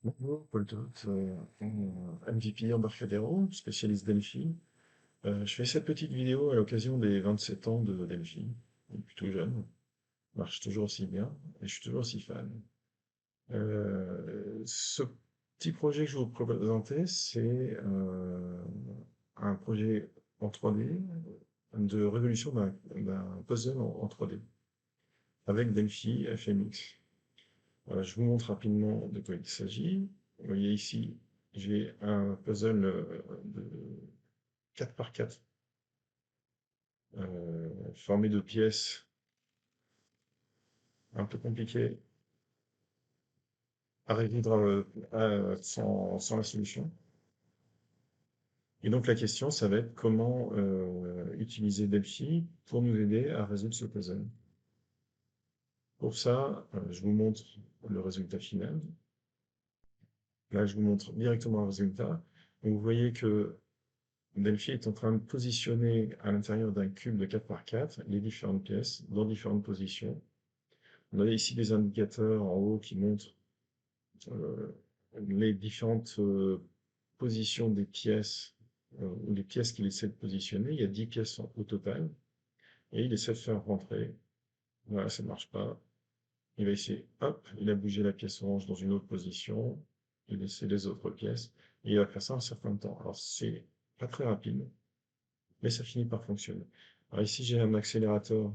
Bonjour, Paul Toth, MVP Embarcadero, spécialiste Delphi. Je fais cette petite vidéo à l'occasion des 27 ans de Delphi. Depuis tout jeune, marche toujours aussi bien et je suis toujours aussi fan. Ce petit projet que je vais vous présenter, c'est un projet en 3D de résolution d'un puzzle en 3D avec Delphi FMX. Voilà, je vous montre rapidement de quoi il s'agit. Vous voyez ici, j'ai un puzzle de 4 par 4 formé de pièces un peu compliquées à résoudre sans la solution. Et donc la question, ça va être comment utiliser Delphi pour nous aider à résoudre ce puzzle. Pour ça, je vous montre le résultat final. Là, je vous montre directement le résultat. Donc, vous voyez que Delphi est en train de positionner à l'intérieur d'un cube de 4 par 4 les différentes pièces dans différentes positions. On a ici des indicateurs en haut qui montrent euh, les différentes positions des pièces ou les pièces qu'il essaie de positionner. Il y a 10 pièces au total et il essaie de faire rentrer. Voilà, ça ne marche pas. Il va essayer, hop, il a bougé la pièce orange dans une autre position. Il essaie les autres pièces et il va faire ça un certain temps. Alors c'est pas très rapide, mais ça finit par fonctionner. Alors ici, j'ai un accélérateur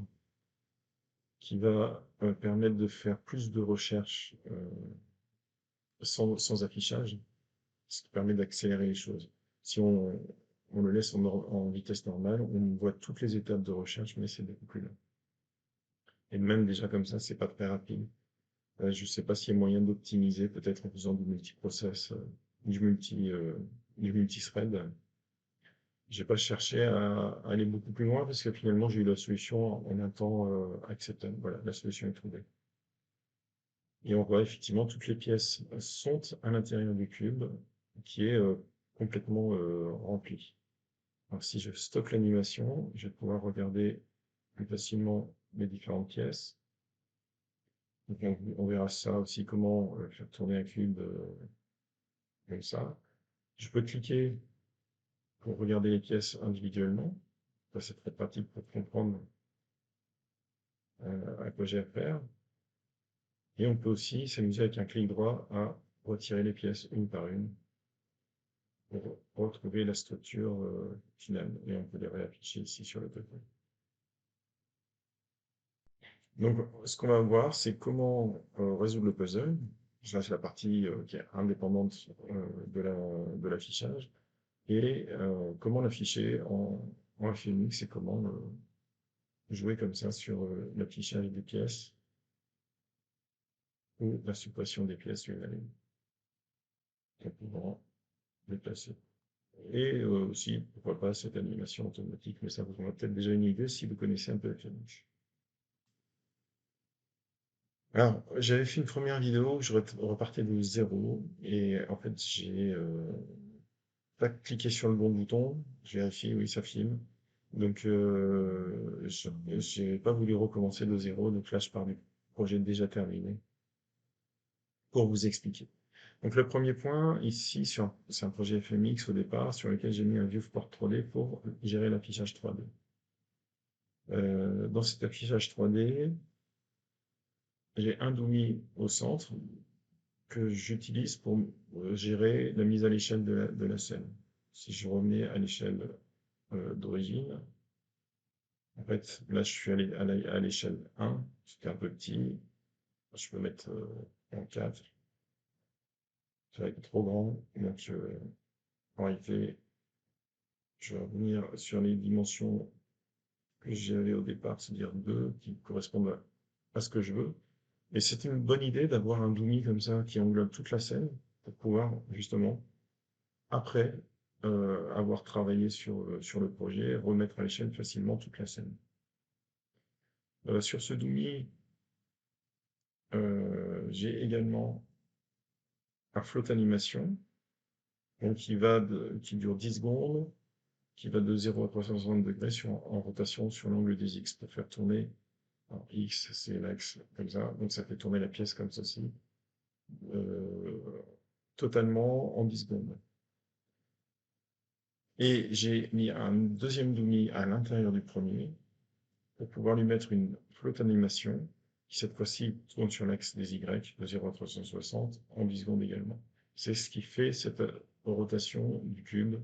qui va permettre de faire plus de recherches sans affichage, ce qui permet d'accélérer les choses. Si on le laisse en vitesse normale, on voit toutes les étapes de recherche, mais c'est beaucoup plus lent. Et même déjà comme ça, c'est pas très rapide. Je ne sais pas s'il y a moyen d'optimiser, peut-être en faisant du multiprocess, du multithread. J'ai pas cherché à aller beaucoup plus loin parce que finalement j'ai eu la solution en un temps acceptable. Voilà, la solution est trouvée. Et on voit effectivement toutes les pièces sont à l'intérieur du cube qui est complètement rempli. Alors si je stocke l'animation, je vais pouvoir regarder plus facilement les différentes pièces. Donc on verra ça aussi, comment faire tourner un cube comme ça. Je peux cliquer pour regarder les pièces individuellement. Ça, c'est très pratique pour comprendre à quoi j'ai affaire. Et on peut aussi s'amuser avec un clic droit à retirer les pièces une par une pour retrouver la structure finale. Et on peut les réafficher ici sur le côté. Donc, ce qu'on va voir, c'est comment résoudre le puzzle. Ça, c'est la partie qui est indépendante de l'affichage. Et comment l'afficher en FMX et comment jouer comme ça sur l'affichage des pièces ou la suppression des pièces d'une à une, en pouvant déplacer. Et aussi, pourquoi pas, cette animation automatique, mais ça vous aura peut-être déjà une idée si vous connaissez un peu FMX. Alors, j'avais fait une première vidéo où je repartais de zéro, et en fait, j'ai pas cliqué sur le bon bouton, je vérifie, oui, ça filme. Donc, j'ai pas voulu recommencer de zéro, donc là, je pars du projet déjà terminé pour vous expliquer. Donc, le premier point, ici, c'est un projet FMX au départ, sur lequel j'ai mis un viewport 3D pour gérer l'affichage 3D. Dans cet affichage 3D, j'ai un Doumi au centre que j'utilise pour gérer la mise à l'échelle de la scène. Si je remets à l'échelle d'origine, en fait, là, je suis à l'échelle 1, c'était un peu petit. Je peux mettre en 4, ça va être trop grand. Donc, en réalité, je vais revenir sur les dimensions que j'avais au départ, c'est-à-dire 2, qui correspondent à ce que je veux. Et c'était une bonne idée d'avoir un Doumi comme ça qui englobe toute la scène pour pouvoir justement, après avoir travaillé sur le projet, remettre à l'échelle facilement toute la scène. Sur ce Doumi, j'ai également un float animation, donc qui dure 10 secondes, qui va de 0 à 360 degrés en rotation sur l'angle des X pour faire tourner. Alors, X, c'est l'axe comme ça, donc ça fait tourner la pièce comme ceci. totalement en 10 secondes. Et j'ai mis un deuxième Doomy à l'intérieur du premier pour pouvoir lui mettre une flotte animation qui cette fois-ci tourne sur l'axe des Y de 0 à 360 en 10 secondes également. C'est ce qui fait cette rotation du cube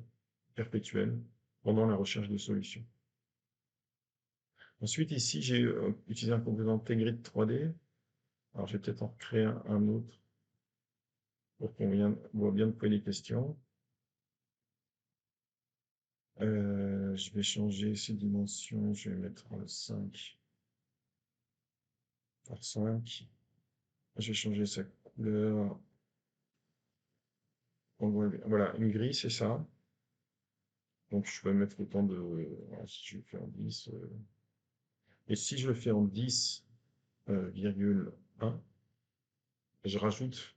perpétuelle pendant la recherche de solutions. Ensuite, ici, j'ai utilisé un composant T-Grid 3D. Alors, je vais peut-être en créer un autre pour qu'on voit bien de quoi il est question. Je vais changer ces dimensions. Je vais mettre 5 par 5. Je vais changer sa couleur. Voilà, une grille, c'est ça. Donc, je peux mettre autant de... Si je le fais en 10... Et si je le fais en 10,1, je rajoute...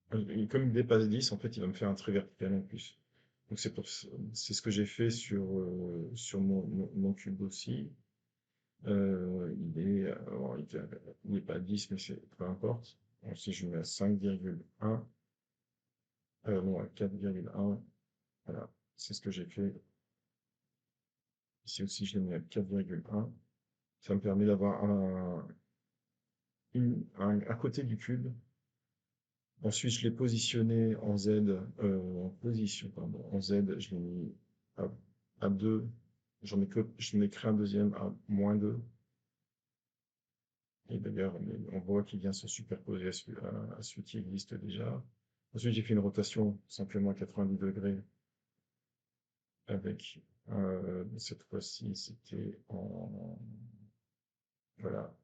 Comme il dépasse 10, en fait, il va me faire un trait vertical en plus. Donc, c'est ce que j'ai fait sur mon cube aussi. Alors, il est pas à 10, mais peu importe. Alors, si je mets à 5,1, non, à 4,1, voilà, c'est ce que j'ai fait. Ici aussi, je l'ai mis à 4,1. Ça me permet d'avoir à côté du cube. Ensuite, je l'ai positionné en Z, en position, pardon, en Z, je l'ai mis à 2. Je n'ai créé un deuxième à -2. Et d'ailleurs, on voit qu'il vient se superposer à celui qui existe déjà. Ensuite, j'ai fait une rotation simplement à 90 degrés avec, cette fois-ci, c'était voilà,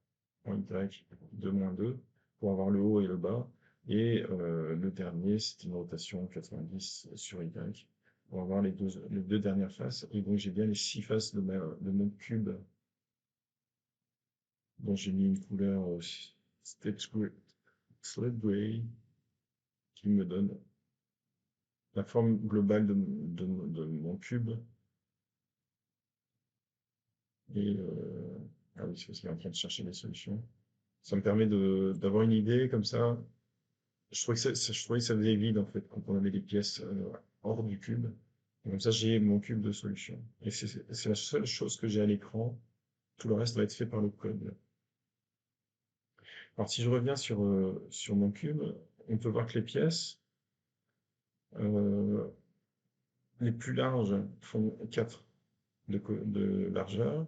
en Y de -2 pour avoir le haut et le bas. Et le dernier, c'était une rotation 90 sur Y pour avoir les deux dernières faces. Et donc, j'ai bien les 6 faces de mon cube dont j'ai mis une couleur Slate Gray qui me donne la forme globale de mon cube. Et ah oui, c'est parce qu'il est en train de chercher des solutions. Ça me permet d'avoir une idée comme ça. Je trouvais que ça faisait vide en fait quand on avait des pièces hors du cube. Et comme ça, j'ai mon cube de solution. Et c'est la seule chose que j'ai à l'écran. Tout le reste va être fait par le code. Alors si je reviens sur mon cube, on peut voir que les pièces euh, les plus larges font 4 de largeur.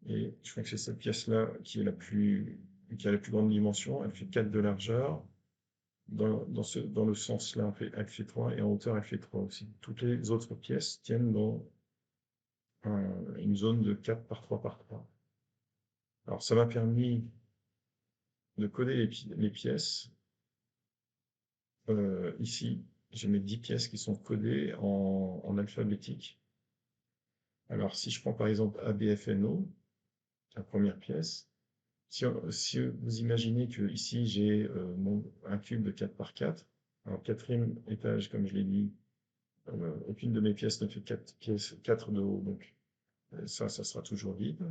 Et je crois que c'est cette pièce-là qui a la plus grande dimension. Elle fait 4 de largeur. Dans le sens-là, elle fait 3 et en hauteur, elle fait 3 aussi. Toutes les autres pièces tiennent dans une zone de 4 par 3 par 3. Alors, ça m'a permis de coder les pièces. Ici, j'ai mes 10 pièces qui sont codées en alphabétique. Alors, si je prends par exemple ABFNO, la première pièce, si vous imaginez que ici j'ai un cube de 4 par 4, alors quatrième étage, comme je l'ai dit, aucune de mes pièces ne fait 4 de haut, donc ça sera toujours vide,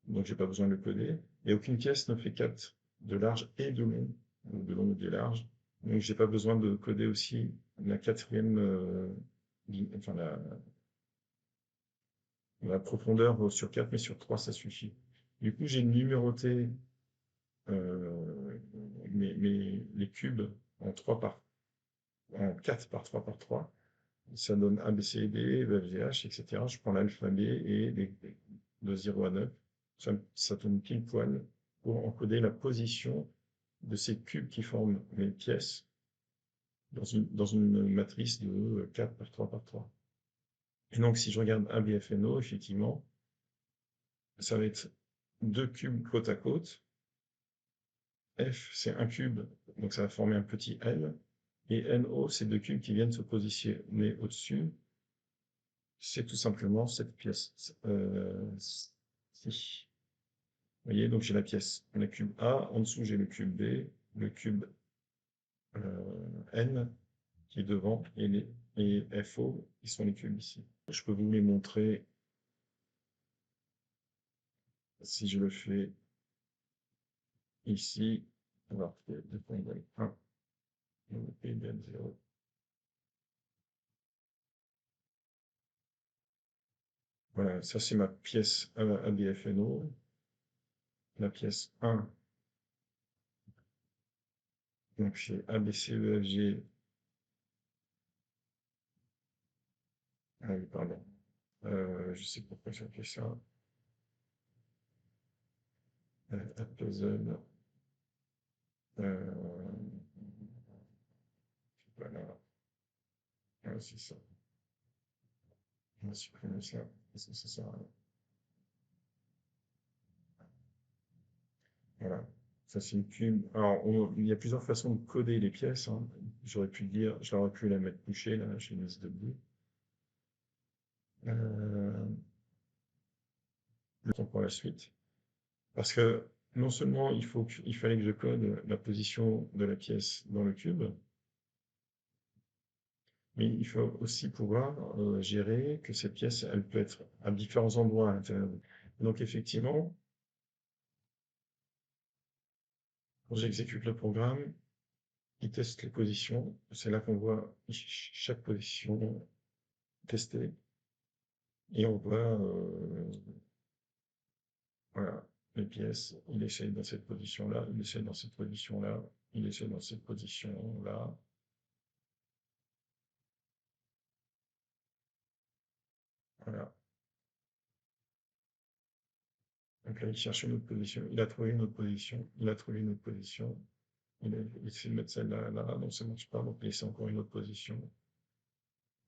donc j'ai pas besoin de le coder, et aucune pièce ne fait 4 de large et de long, ou de long et de large, donc j'ai pas besoin de coder aussi la quatrième, enfin la profondeur sur 4, mais sur 3 ça suffit. Du coup, j'ai numéroté les cubes en 4 par 3 par 3. Ça donne A, B, C, D, E, F, G, H, etc. Je prends l'alphabet et de 0 à 9. Ça tourne pile poil pour encoder la position de ces cubes qui forment mes pièces dans une matrice de 4 par 3 par 3. Et donc, si je regarde ABFNO, effectivement, ça va être 2 cubes côte à côte. F, c'est un cube, donc ça va former un petit L. Et NO, c'est 2 cubes qui viennent se positionner au-dessus. C'est tout simplement cette pièce. Ci. Vous voyez, donc j'ai la pièce, le cube A, en dessous j'ai le cube B, le cube N qui est devant, et FO, qui sont les cubes ici. Je peux vous les montrer si je le fais ici. Alors, P égale 0. Voilà, ça c'est ma pièce ABFNO. La pièce 1, donc j'ai ABCEFG. Ah oui, pardon. Je sais pourquoi ça fait ça. A puzzle. Voilà, ouais, c'est ça. On va supprimer ça, parce que ça sert à rien. Voilà, ça c'est une cube. Alors, il y a plusieurs façons de coder les pièces, hein. J'aurais pu dire, j'aurais pu la mettre couchée, là, j'ai mis debout. Le temps pour la suite. Parce que non seulement il fallait que je code la position de la pièce dans le cube, mais il faut aussi pouvoir gérer que cette pièce, elle peut être à différents endroits à l'intérieur. Donc effectivement, quand j'exécute le programme, il teste les positions. C'est là qu'on voit chaque position testée. Et on voit voilà, les pièces. Il essaye dans cette position-là, il essaye dans cette position-là, il essaye dans cette position-là. Voilà. Donc là, il cherche une autre position. Il a trouvé une autre position. Il a trouvé une autre position. Il essaie de mettre celle-là, là. Donc ça ne marche pas. Donc il essaie encore une autre position.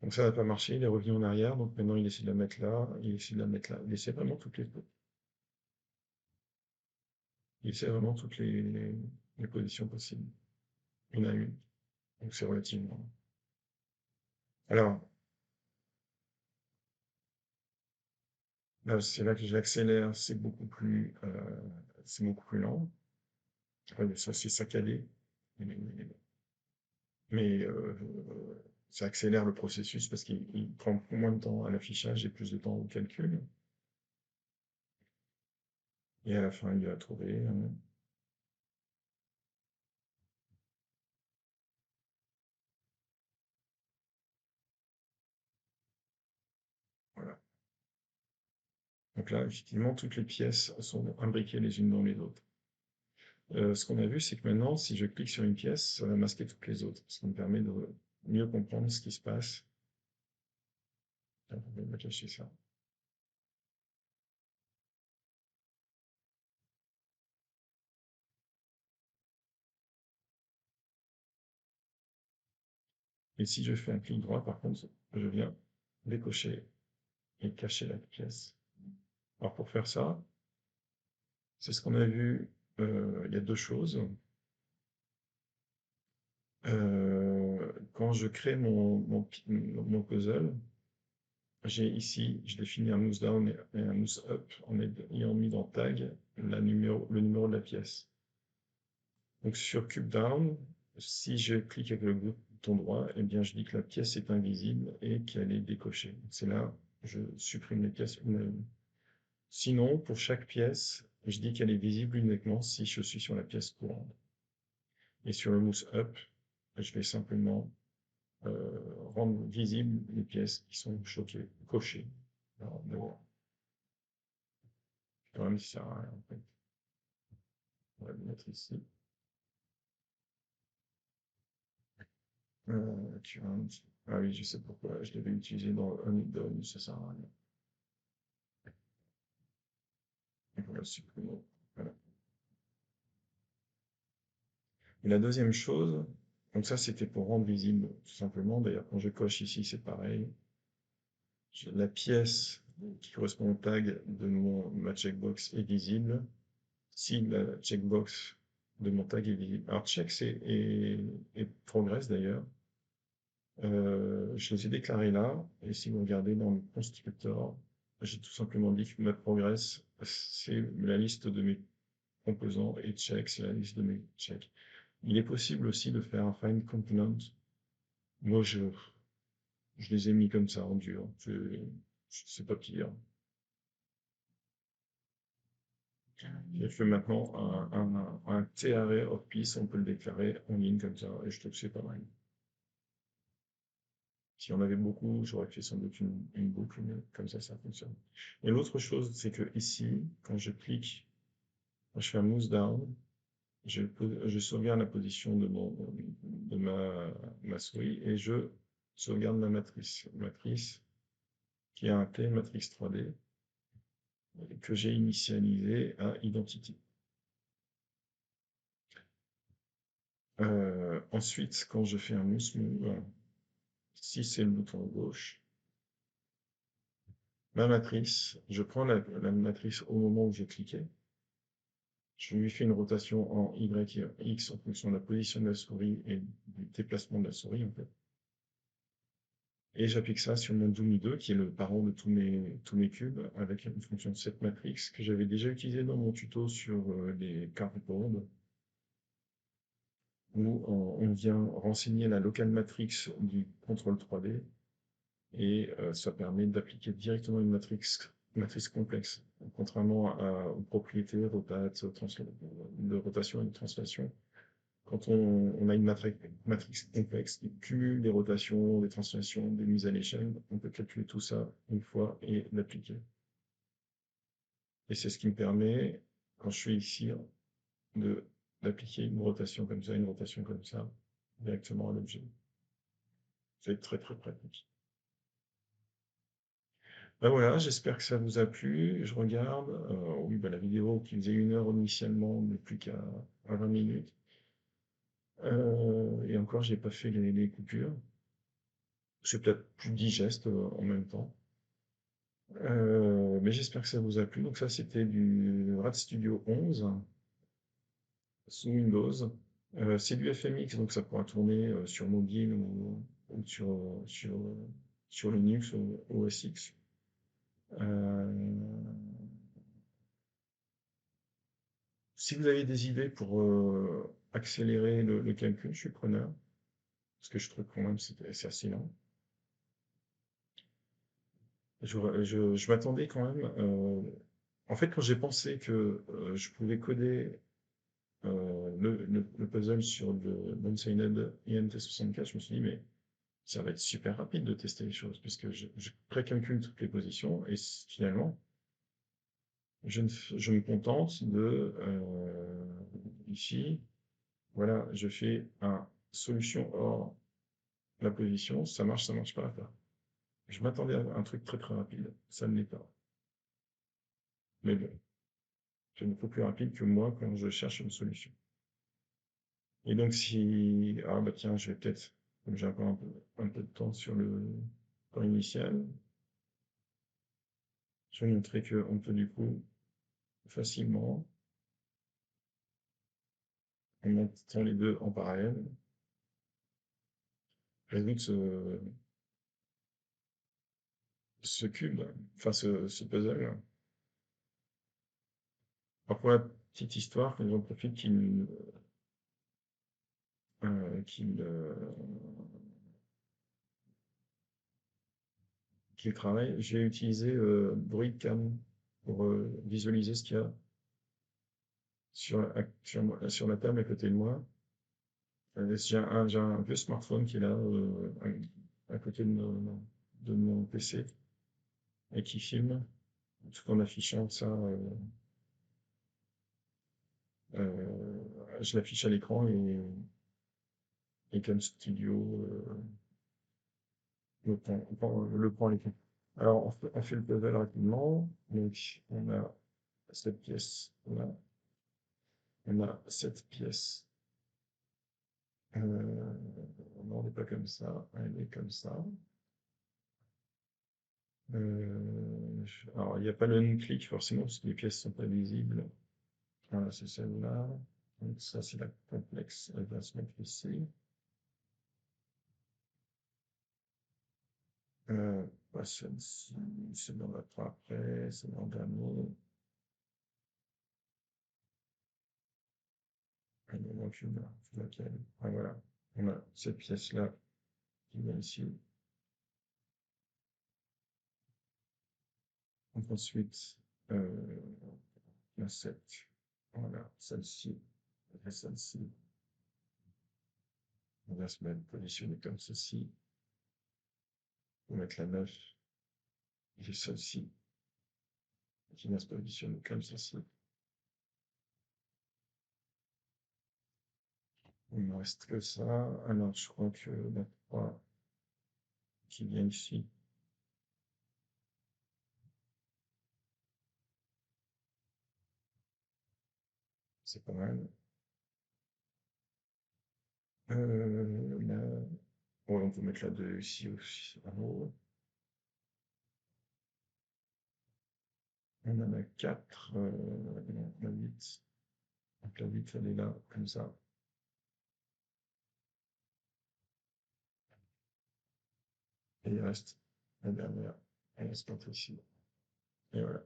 Donc ça n'a pas marché. Il est revenu en arrière. Donc maintenant, il essaie de la mettre là. Il essaie de la mettre là. Il essaie vraiment toutes les positions possibles. Une à une. Donc c'est relativement. Alors, là, c'est là que j'accélère. C'est beaucoup plus lent. Ouais, ça, c'est saccadé. Mais ça accélère le processus parce qu'il prend moins de temps à l'affichage et plus de temps au calcul. Et à la fin, il a trouvé. Voilà. Donc là, effectivement, toutes les pièces sont imbriquées les unes dans les autres. Ce qu'on a vu, c'est que maintenant, si je clique sur une pièce, ça va masquer toutes les autres, ce qui me permet de mieux comprendre ce qui se passe. On va cacher ça. Et si je fais un clic droit, par contre, je viens décocher et cacher la pièce. Alors pour faire ça, c'est ce qu'on a vu, il y a deux choses. Quand je crée mon puzzle, j'ai ici, je définis un mousse down et un mousse up en ayant mis dans tag le numéro de la pièce. Donc sur cube down, si je clique avec le bouton droit, eh bien je dis que la pièce est invisible et qu'elle est décochée. C'est là, je supprime les pièces une à une. Sinon, pour chaque pièce, je dis qu'elle est visible uniquement si je suis sur la pièce courante. Et sur le mousse up, je vais simplement rendre visibles les pièces qui sont cochées. Alors, bon, quand même, ça sert à rien, en fait. On va le mettre ici. Current. Ah oui, je sais pourquoi. Je l'avais utilisé dans Unidone, ça sert à rien. Il faut la supprimer. Voilà. Et la deuxième chose, donc ça c'était pour rendre visible tout simplement. D'ailleurs, quand je coche ici, c'est pareil. La pièce qui correspond au tag de ma checkbox est visible. Si la checkbox de mon tag est visible. Alors check et progress d'ailleurs. Je les ai déclarés là, et si vous regardez dans le constructeur, j'ai tout simplement dit que ma progress, c'est la liste de mes composants, et check, c'est la liste de mes checks. Il est possible aussi de faire un find component. Moi, je les ai mis comme ça en dur. C'est pas pire. J'ai fait maintenant un TRE of piece, on peut le déclarer en ligne comme ça, et je trouve que c'est pas mal. Si on avait beaucoup, j'aurais fait sans doute une boucle, mais comme ça fonctionne. Et l'autre chose, c'est que ici, quand je clique, quand je fais un mouse down, je sauvegarde la position de ma souris et je sauvegarde ma matrice qui est un T matrix 3D que j'ai initialisé à identity. Ensuite, quand je fais un mouse move, si c'est le bouton gauche, ma matrice, je prends la matrice au moment où j'ai cliqué, je lui fais une rotation en Y et X en fonction de la position de la souris et du déplacement de la souris, en fait. Et j'applique ça sur mon Doom 2, qui est le parent de tous mes cubes, avec une fonction set matrix que j'avais déjà utilisée dans mon tuto sur les cardboards, où on vient renseigner la local matrix du contrôle 3D, et ça permet d'appliquer directement une matrice complexe, contrairement aux propriétés de rotation et de translation. Quand on a une matrice complexe qui cumule des rotations, des translations, des mises à l'échelle, on peut calculer tout ça une fois et l'appliquer. Et c'est ce qui me permet, quand je suis ici, de d'appliquer une rotation comme ça, directement à l'objet. C'est très très pratique. Ben voilà, j'espère que ça vous a plu. Je regarde. Oui, ben la vidéo qui faisait 1 heure initialement n'est plus qu'à 20 minutes. Et encore, j'ai pas fait les coupures. C'est peut-être plus digeste en même temps. Mais j'espère que ça vous a plu. Donc ça, c'était du RAD Studio 11 sous Windows. C'est du FMX, donc ça pourra tourner sur mobile ou sur Linux ou OS X. Euh, Si vous avez des idées pour accélérer le calcul, je suis preneur, parce que je trouve quand même que c'est assez lent. Je m'attendais quand même. En fait, quand j'ai pensé que je pouvais coder le puzzle sur le Unsigned INT64, je me suis dit, mais ça va être super rapide de tester les choses, puisque je précalcule toutes les positions, et finalement, je me contente de, ici, voilà, je fais un solution hors la position, ça marche pas. Je m'attendais à un truc très très rapide, ça ne l'est pas. Mais bon, c'est beaucoup plus rapide que moi quand je cherche une solution. Et donc si, ah bah tiens, je vais peut-être, comme j'ai encore un peu de temps sur le temps initial, je vais montrer qu'on peut du coup facilement, en mettant les deux en parallèle, résoudre ce cube, enfin ce puzzle. Alors pour la petite histoire, j'en profite qu'il travaille, j'ai utilisé Druidcam pour visualiser ce qu'il y a sur la table à côté de moi. J'ai un vieux smartphone qui est là à côté de mon PC et qui filme tout en affichant ça. Je l'affiche à l'écran et Cam Studio le prend à l'écran. Alors on fait le puzzle rapidement. Donc on a cette pièce là, on a cette pièce. Non, elle n'est pas comme ça, elle est comme ça. Alors, il n'y a pas le clic forcément, parce que les pièces sont pas visibles. Voilà, c'est celle-là. Donc, ça, c'est la complexe. Elle va se mettre ici. Pas celle-ci, c'est dans l'autre après, c'est dans le dernier. Il me manque une, c'est laquelle? Ah, voilà. On a cette pièce-là qui vient ici. Donc, ensuite, euh, la 7. Voilà, celle-ci et celle-ci. On va se mettre positionner comme ceci. On va mettre la 9 et celle-ci qui va se positionner comme ceci. Il me reste que ça. Alors, je crois que la 3 qui vient ici. C'est pas mal. Là... Ouais, on peut mettre la 2 ici aussi. En haut. On en a 4. La 8. Donc la 8, elle est là, comme ça. Et il reste la dernière. Elle reste pas ici. Et voilà.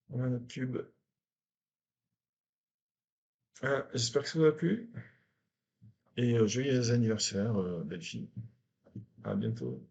On a notre cube. Voilà, j'espère que ça vous a plu. Et joyeux anniversaire, Delphine. À bientôt.